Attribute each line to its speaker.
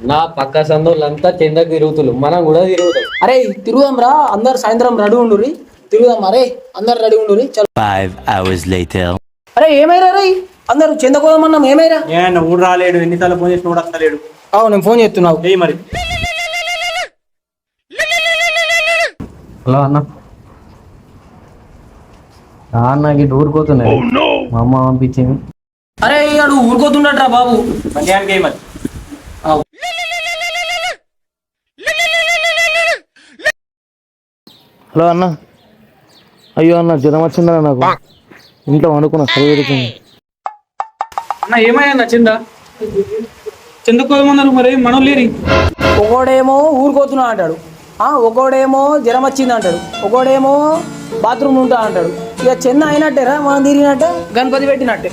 Speaker 1: నా పక్క సందులంతా కిందకి తిరుగుతులు మనం కూడా తిరుగుతాం.
Speaker 2: అరే తిరుగుదాం రా, అందరు సాయంత్రం రెడీ ఉండుర్రి, తిరుగుదాం. అరే అందరు రెడీ ఉండుర్రి.
Speaker 3: 5 hours later.
Speaker 2: అరే ఏమైరా రే, అందరు చెందకోదమన్నాం, ఏమైరా?
Speaker 4: ఊడు రాలేడు, ఎన్నిసార్లు ఫోన్ చేసి కూడా వస్తలేడు.
Speaker 2: నేను ఫోన్ చేస్తున్నావు.
Speaker 4: మరి
Speaker 1: హలో అన్న, అన్నకి ఊరుకోతున్నాయి, మా అమ్మ పంపించింది.
Speaker 2: అరే అడు ఊరుకోతుండట్రా బాబు.
Speaker 4: మధ్యాహ్నానికి మరి
Speaker 5: హలో అన్న, అయ్యో అన్న జ్వరం వచ్చిందన్న, నాకు ఇంట్లో అనుకున్నా చదివేడుతుంది.
Speaker 4: అన్న ఏమయ్యా నచ్చిందా? చెందుకోమన్నారు మరి మనం లేరి.
Speaker 2: ఒకడేమో ఊరుకోతున్నా అంటాడు, ఒకడేమో జ్వరం వచ్చింది అంటాడు, ఒకడేమో బాత్రూమ్ ఉంటా అంటాడు. ఇక చెన్న అయినట్టేరా, మనం తిరిగినట్టే, గణపతి పెట్టినట్టే.